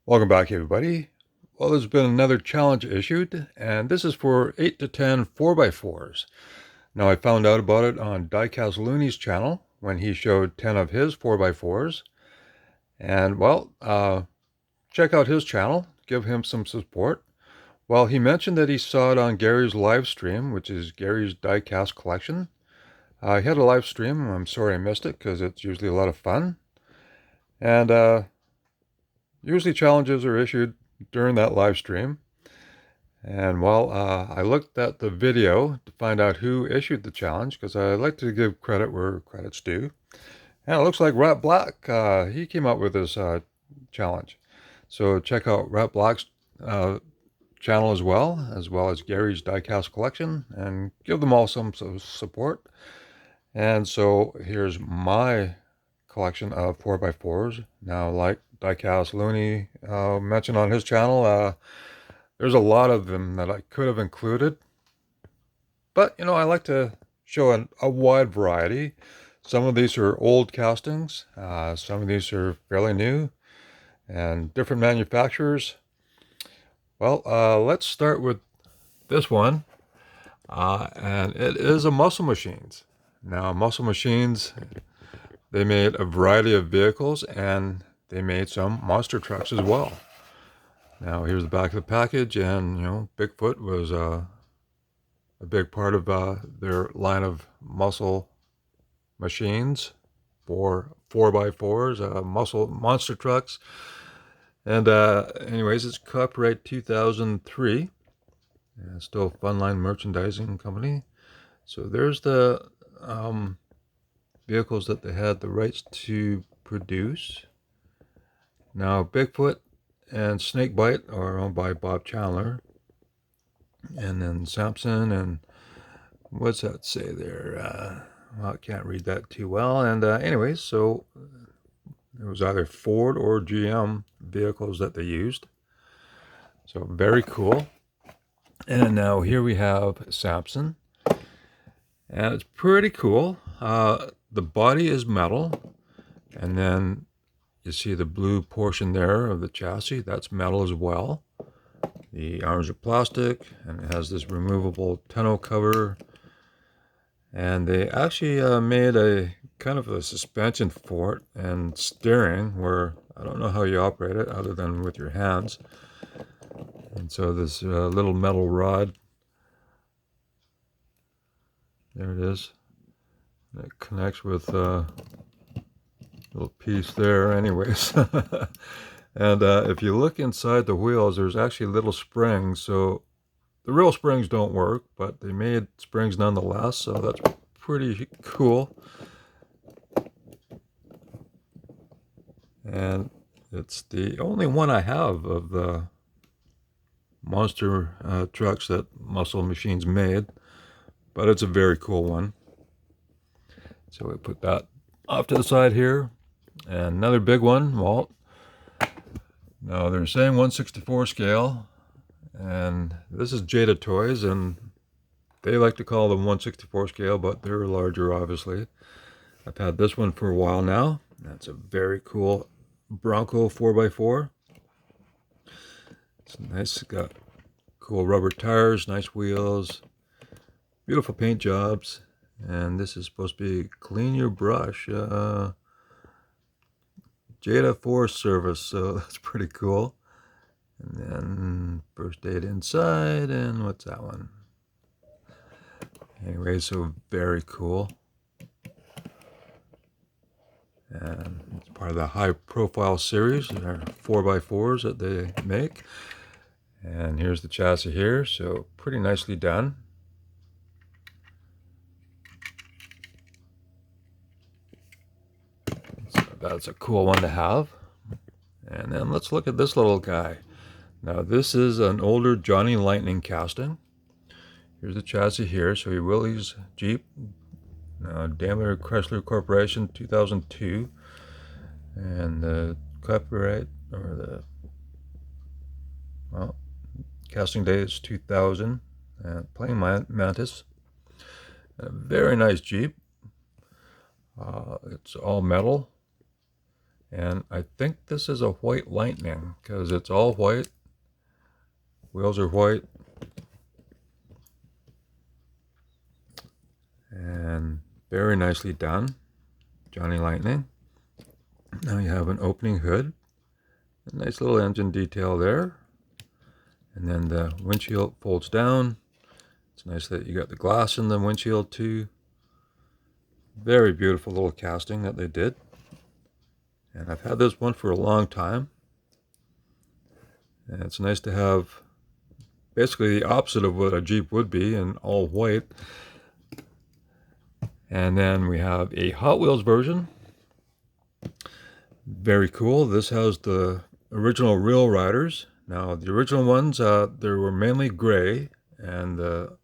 Welcome back, everybody. Well, there's been another challenge issued, and this is for 8 to 10 4x4s. Now, I found out about it on Diecast Looney's channel when he showed 10 of his 4x4s. And, well, check out his channel, give him some support. Well, he mentioned that he saw it on Gary's live stream, which is Gary's Diecast collection. He had a live stream. I'm sorry I missed it because it's usually a lot of fun. And usually challenges are issued during that live stream. And well, I looked at the video to find out who issued the challenge because I like to give credit where credit's due. And it looks like Rat Black, he came up with this challenge. So check out Rat Black's channel as well as Gary's Diecast collection, and give them all some support. And so here's my collection of 4x4s. Now, like Diecast Looney mentioned on his channel, there's a lot of them that I could have included, but I like to show a wide variety. Some of these are old castings, some of these are fairly new and different manufacturers. Well, let's start with this one, and it is a Muscle Machines. Now, Muscle Machines, they made a variety of vehicles, and they made some monster trucks as well. Now, here's the back of the package, and Bigfoot was a big part of their line of muscle machines for 4x4s, muscle monster trucks. And anyways, it's copyright 2003. And still Funline Merchandising Company. So there's the vehicles that they had the rights to produce. Now, Bigfoot and Snakebite are owned by Bob Chandler. And then Samson and what's that say there? Well, I can't read that too well. And anyways, so it was either Ford or GM vehicles that they used. So very cool. And now here we have Samson. And it's pretty cool. The body is metal. And then you see the blue portion there of the chassis. That's metal as well. The arms are plastic, and it has this removable tonneau cover. And they actually made a kind of a suspension for it and steering, where I don't know how you operate it other than with your hands. And so this little metal rod, there it is. It connects with a little piece there anyways. And if you look inside the wheels, there's actually little springs. So the real springs don't work, but they made springs nonetheless. So that's pretty cool. And it's the only one I have of the monster trucks that Muscle Machines made. But it's a very cool one. So we put that off to the side here. And another big one, Walt. Now they're saying 1/64 scale, and this is Jada Toys, and they like to call them 1/64 scale, but they're larger, obviously. I've had this one for a while now. That's a very cool Bronco 4x4. It's nice. It's got cool rubber tires, nice wheels, beautiful paint jobs, and this is supposed to be clean your brush. Jada Forest Service, so that's pretty cool. And then first aid inside, and what's that one? Anyway, so very cool. And it's part of the high profile series. There are 4x4s that they make. And here's the chassis here, so pretty nicely done. So that's a cool one to have. And then let's look at this little guy. Now this is an older Johnny Lightning casting. Here's the chassis here. So he Willys Jeep, Daimler Chrysler Corporation, 2002. And the copyright, or the, well, casting day is 2000. Plain Mantis. A very nice Jeep. It's all metal. And I think this is a white Lightning because it's all white. Wheels are white. And very nicely done, Johnny Lightning. Now you have an opening hood. A nice little engine detail there. And then the windshield folds down. It's nice that you got the glass in the windshield too. Very beautiful little casting that they did. And I've had this one for a long time. And it's nice to have basically the opposite of what a Jeep would be, in all white. And then we have a Hot Wheels version. Very cool. This has the original Real Riders. Now, the original ones, they were mainly gray, and the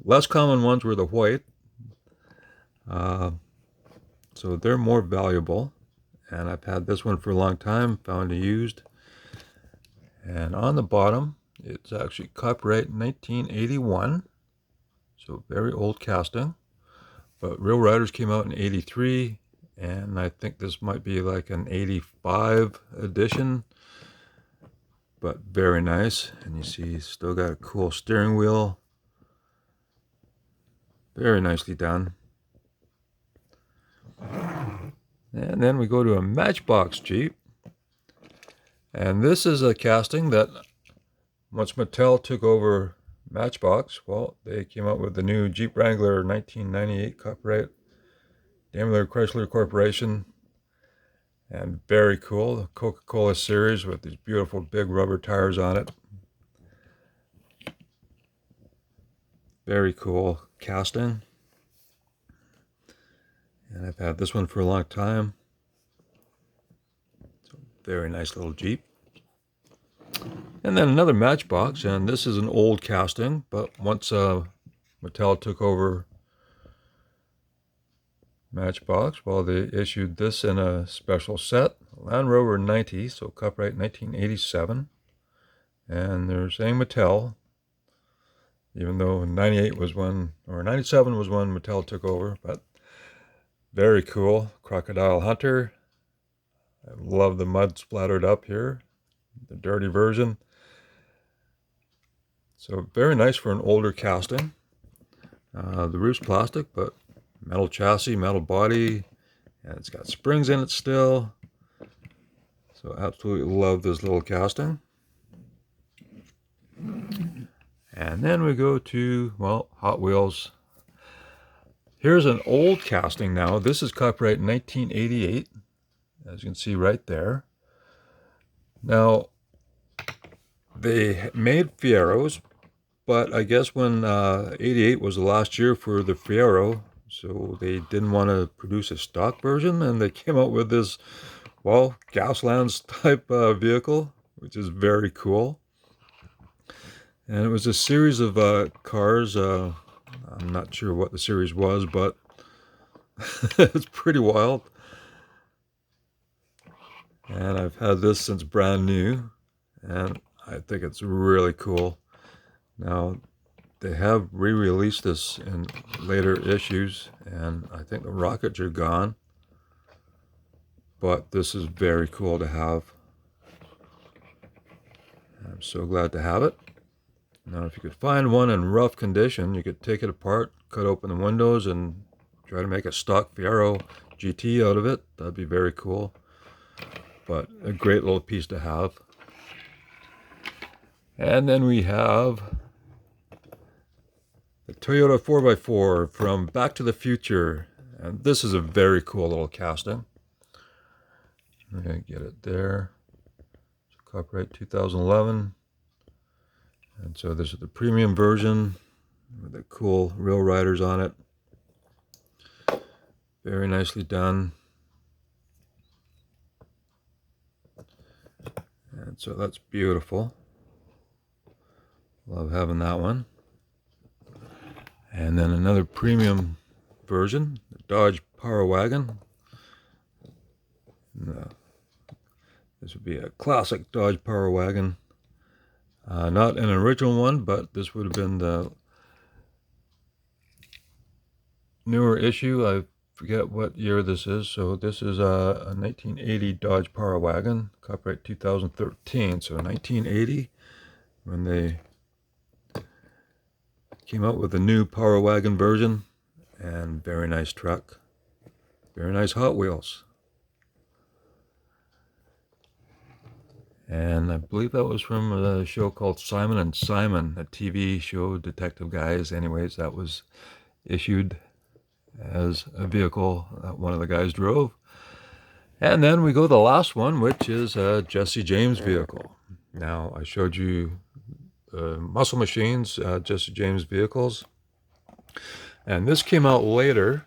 less common ones were the white. So they're more valuable. And I've had this one for a long time, found it used. And on the bottom, it's actually copyright 1981. So very old casting. But Real Riders came out in 83. And I think this might be like an 85 edition. But very nice. And you see, still got a cool steering wheel. Very nicely done. And then we go to a Matchbox Jeep. And this is a casting that once Mattel took over Matchbox, well, they came out with the new Jeep Wrangler 1998 copyright, Daimler Chrysler Corporation. And very cool, the Coca-Cola series with these beautiful big rubber tires on it. Very cool casting. And I've had this one for a long time. So very nice little Jeep. And then another Matchbox, and this is an old casting, but once Mattel took over Matchbox, well, they issued this in a special set, Land Rover 90, so copyright 1987. And they're saying Mattel, even though 98 was when, or 97 was when Mattel took over, but very cool. Crocodile Hunter. I love the mud splattered up here, the dirty version. So very nice for an older casting. The roof's plastic, but metal chassis, metal body, and it's got springs in it still. So absolutely love this little casting. And then we go to, well, Hot Wheels. Here's an old casting now. This is copyright 1988, as you can see right there. Now, they made Fieros, but I guess when 88 was the last year for the Fiero, so they didn't want to produce a stock version, and they came out with this, well, Gaslands type vehicle, which is very cool. And it was a series of cars. I'm not sure what the series was, but it's pretty wild. And I've had this since brand new, and I think it's really cool. Now, they have re-released this in later issues, and I think the rockets are gone. But this is very cool to have. I'm so glad to have it. Now, if you could find one in rough condition, you could take it apart, cut open the windows, and try to make a stock Fiero GT out of it. That'd be very cool. But a great little piece to have. And then we have the Toyota 4x4 from Back to the Future. And this is a very cool little casting. I'm going to get it there. It's copyright 2011. And so this is the premium version with the cool Real Riders on it. Very nicely done. And so that's beautiful. Love having that one. And then another premium version, the Dodge Power Wagon. This would be a classic Dodge Power Wagon. Not an original one, but this would have been the newer issue. I forget what year this is. So this is a 1980 Dodge Power Wagon, copyright 2013. So 1980, when they came out with a new Power Wagon version, and very nice truck, very nice Hot Wheels. And I believe that was from a show called Simon and Simon, a TV show, detective guys. Anyways, that was issued as a vehicle that one of the guys drove. And then we go to the last one, which is a Jesse James vehicle. Now, I showed you Muscle Machines, Jesse James vehicles. And this came out later.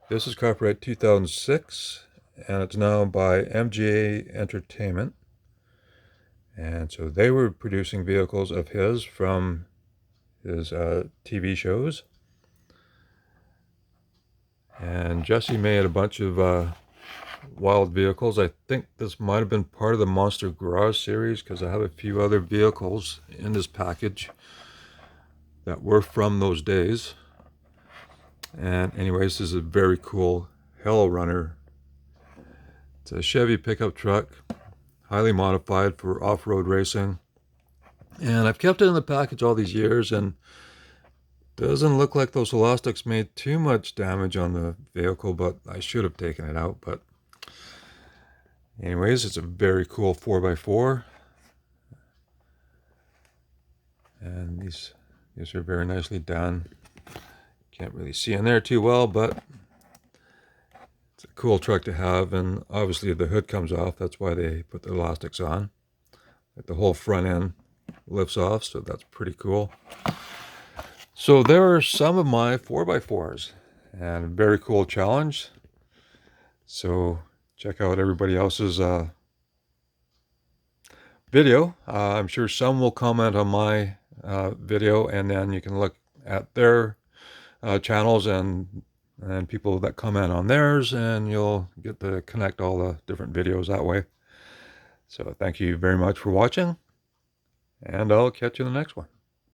This is copyright 2006, and it's now by MGA Entertainment. And so they were producing vehicles of his from his TV shows. And Jesse made a bunch of wild vehicles. I think this might have been part of the Monster Garage series, because I have a few other vehicles in this package that were from those days. And anyways, this is a very cool Hell Runner. It's a Chevy pickup truck, highly modified for off-road racing. And I've kept it in the package all these years, and doesn't look like those elastics made too much damage on the vehicle, but I should have taken it out. But anyways, it's a very cool 4x4. And these are very nicely done. Can't really see in there too well, but it's a cool truck to have. And obviously the hood comes off. That's why they put the elastics on. Like the whole front end lifts off, so that's pretty cool. So there are some of my 4x4s, and a very cool challenge. So check out everybody else's video. I'm sure some will comment on my video, and then you can look at their channels and people that comment on theirs, and you'll get to connect all the different videos that way. So thank you very much for watching, and I'll catch you in the next one.